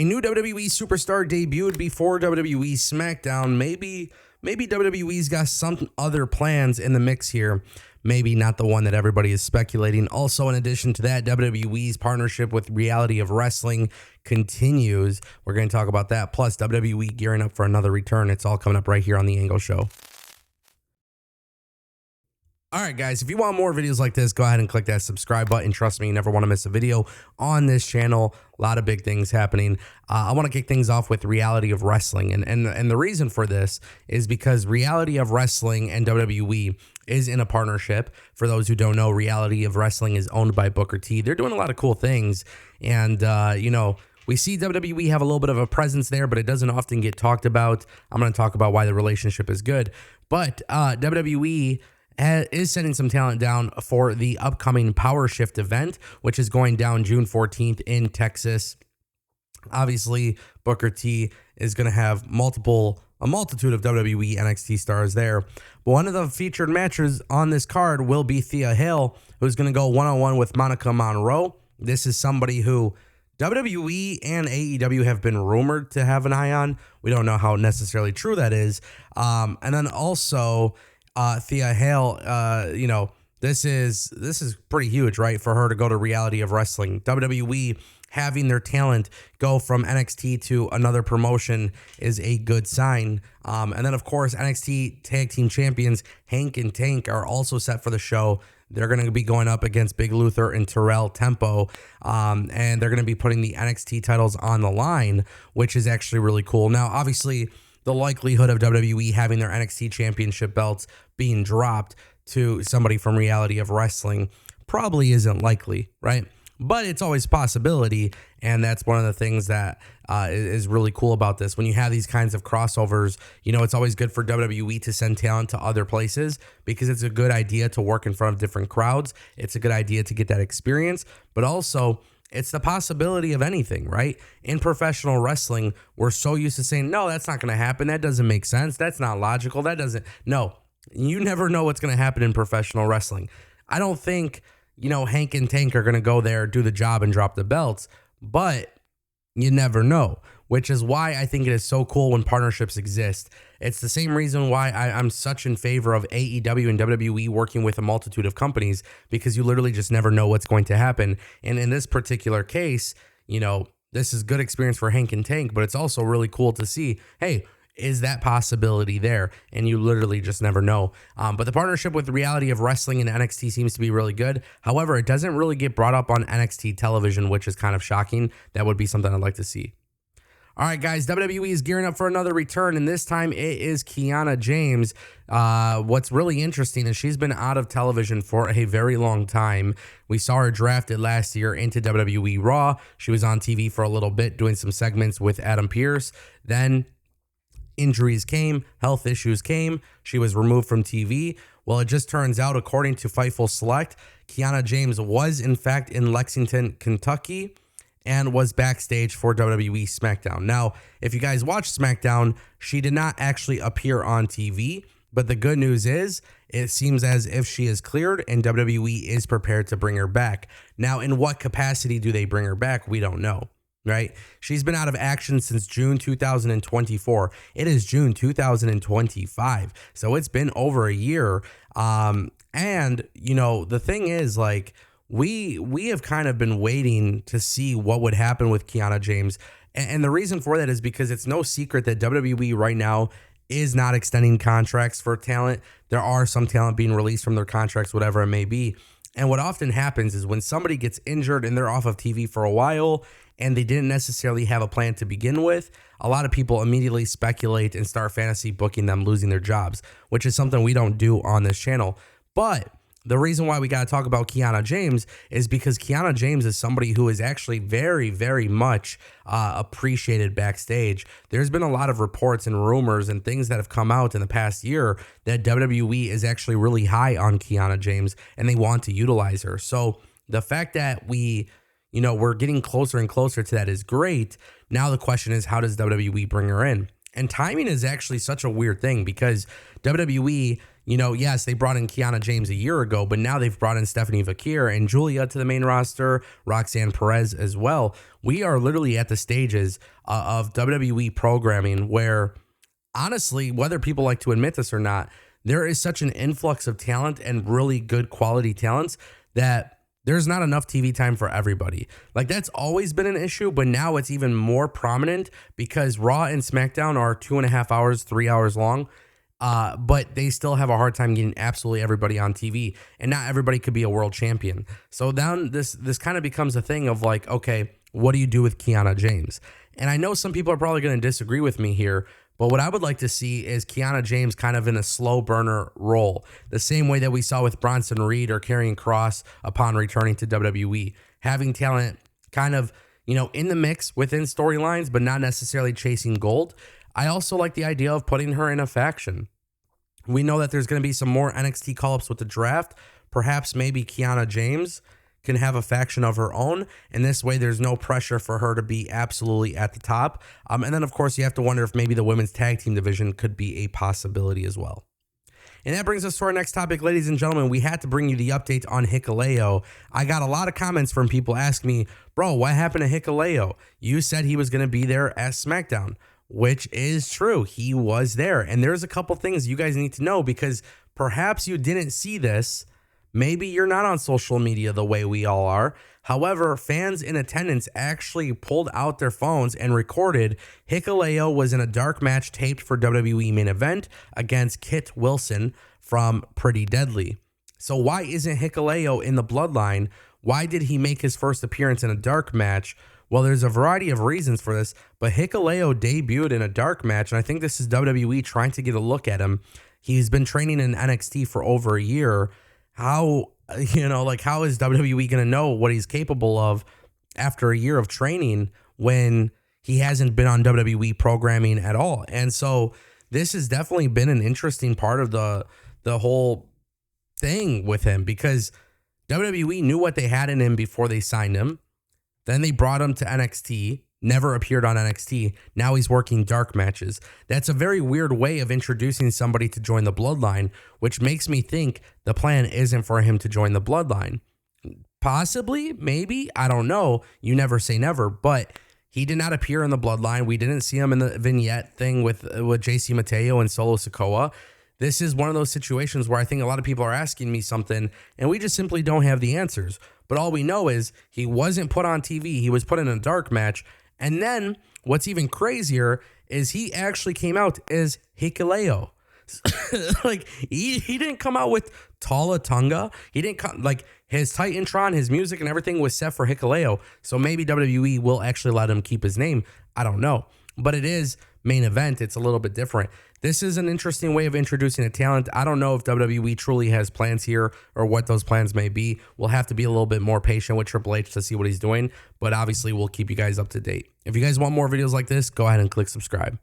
A new WWE superstar debuted before WWE SmackDown. Maybe WWE's got some other plans in the mix here. Maybe not the one that everybody is speculating. Also, in addition to that, WWE's partnership with Reality of Wrestling continues. We're going to talk about that. Plus, WWE gearing up for another return. It's all coming up right here on the Ango Show. All right, guys, if you want more videos like this, go ahead and click that subscribe button. Trust me, you never want to miss a video on this channel. A lot of big things happening. I want to kick things off with Reality of Wrestling. And the reason for this is because Reality of Wrestling and WWE is in a partnership. For those who don't know, Reality of Wrestling is owned by Booker T. They're doing a lot of cool things. And, we see WWE have a little bit of a presence there, but it doesn't often get talked about. I'm going to talk about why the relationship is good. But WWE is sending some talent down for the upcoming Power Shift event, which is going down June 14th in Texas. Obviously, Booker T is going to have a multitude of WWE NXT stars there. But one of the featured matches on this card will be Thea Hale, who's going to go one-on-one with Monica Monroe. This is somebody who WWE and AEW have been rumored to have an eye on. We don't know how necessarily true that is. And then also Thea Hale, this is pretty huge, right? For her to go to Reality of Wrestling. WWE having their talent go from NXT to another promotion is a good sign. And then, of course, NXT Tag Team Champions Hank and Tank are also set for the show. They're going to be going up against Big Luther and Terrell Tempo, and they're going to be putting the NXT titles on the line, which is actually really cool. Now, obviously, the likelihood of WWE having their NXT championship belts being dropped to somebody from Reality of Wrestling probably isn't likely, right? But it's always a possibility, and that's one of the things that is really cool about this. When you have these kinds of crossovers, it's always good for WWE to send talent to other places because it's a good idea to work in front of different crowds. It's a good idea to get that experience, but also it's the possibility of anything, right? In professional wrestling, we're so used to saying, no, that's not going to happen. That doesn't make sense. That's not logical. No, you never know what's going to happen in professional wrestling. I don't think, Hank and Tank are going to go there, do the job, and drop the belts, but you never know, which is why I think it is so cool when partnerships exist. It's the same reason why I'm such in favor of AEW and WWE working with a multitude of companies, because you literally just never know what's going to happen. And in this particular case, this is good experience for Hank and Tank, but it's also really cool to see, hey, is that possibility there? And you literally just never know. But the partnership with Reality of Wrestling and NXT seems to be really good. However, it doesn't really get brought up on NXT television, which is kind of shocking. That would be something I'd like to see. All right, guys, WWE is gearing up for another return, and this time it is Kiana James. What's really interesting is she's been out of television for a very long time. We saw her drafted last year into WWE Raw. She was on TV for a little bit doing some segments with Adam Pearce. Then injuries came, health issues came. She was removed from TV. Well, it just turns out, according to Fightful Select, Kiana James was, in fact, in Lexington, Kentucky, and was backstage for WWE SmackDown. Now, if you guys watch SmackDown, she did not actually appear on TV, but the good news is it seems as if she is cleared and WWE is prepared to bring her back. Now, in what capacity do they bring her back? We don't know, right? She's been out of action since June 2024. It is June 2025, so it's been over a year. The thing is, we have kind of been waiting to see what would happen with Kiana James. And the reason for that is because it's no secret that WWE right now is not extending contracts for talent. There are some talent being released from their contracts, whatever it may be. And what often happens is when somebody gets injured and they're off of TV for a while and they didn't necessarily have a plan to begin with, a lot of people immediately speculate and start fantasy booking them losing their jobs, which is something we don't do on this channel. But the reason why we got to talk about Kiana James is because Kiana James is somebody who is actually very, very much appreciated backstage. There's been a lot of reports and rumors and things that have come out in the past year that WWE is actually really high on Kiana James and they want to utilize her. So the fact that we're getting closer and closer to that is great. Now the question is, how does WWE bring her in? And timing is actually such a weird thing because WWE, You know, yes, they brought in Kiana James a year ago, but now they've brought in Stephanie Vakir and Julia to the main roster, Roxanne Perez as well. We are literally at the stages of WWE programming where, honestly, whether people like to admit this or not, there is such an influx of talent and really good quality talents that there's not enough TV time for everybody. Like, that's always been an issue, but now it's even more prominent because Raw and SmackDown are 2.5 hours, 3 hours long. But they still have a hard time getting absolutely everybody on TV, and not everybody could be a world champion. So then this kind of becomes a thing of like, okay, what do you do with Kiana James? And I know some people are probably going to disagree with me here, but what I would like to see is Kiana James kind of in a slow burner role, the same way that we saw with Bronson Reed or Karrion Kross upon returning to WWE, having talent kind of, you know, in the mix within storylines, but not necessarily chasing gold. I also like the idea of putting her in a faction. We know that there's going to be some more NXT call-ups with the draft. Perhaps maybe Kiana James can have a faction of her own, and this way there's no pressure for her to be absolutely at the top. And then, of course, you have to wonder if maybe the women's tag team division could be a possibility as well. And that brings us to our next topic, ladies and gentlemen. We had to bring you the update on Hikuleo. I got a lot of comments from people asking me, bro, what happened to Hikuleo? You said he was going to be there at SmackDown. Which is true. He was there. And there's a couple things you guys need to know because perhaps you didn't see this. Maybe you're not on social media the way we all are. However, fans in attendance actually pulled out their phones and recorded Hikuleo was in a dark match taped for WWE main event against Kit Wilson from Pretty Deadly. So why isn't Hikuleo in the bloodline? Why did he make his first appearance in a dark match? Well, there's a variety of reasons for this, but Hikuleo debuted in a dark match, and I think this is WWE trying to get a look at him. He's been training in NXT for over a year. How is WWE going to know what he's capable of after a year of training when he hasn't been on WWE programming at all? And so this has definitely been an interesting part of the whole thing with him because WWE knew what they had in him before they signed him. Then they brought him to NXT, never appeared on NXT. Now he's working dark matches. That's a very weird way of introducing somebody to join the bloodline, which makes me think the plan isn't for him to join the bloodline. Possibly, maybe, I don't know. You never say never, but he did not appear in the bloodline. We didn't see him in the vignette thing with JC Mateo and Solo Sikoa. This is one of those situations where I think a lot of people are asking me something and we just simply don't have the answers. But all we know is he wasn't put on TV. He was put in a dark match. And then what's even crazier is he actually came out as Hikuleo. Like he didn't come out with Tala Tonga. He didn't come, like his Titantron, his music and everything was set for Hikuleo. So maybe WWE will actually let him keep his name. I don't know. But it is main event. It's a little bit different. This is an interesting way of introducing a talent. I don't know if WWE truly has plans here or what those plans may be. We'll have to be a little bit more patient with Triple H to see what he's doing, but obviously we'll keep you guys up to date. If you guys want more videos like this, go ahead and click subscribe.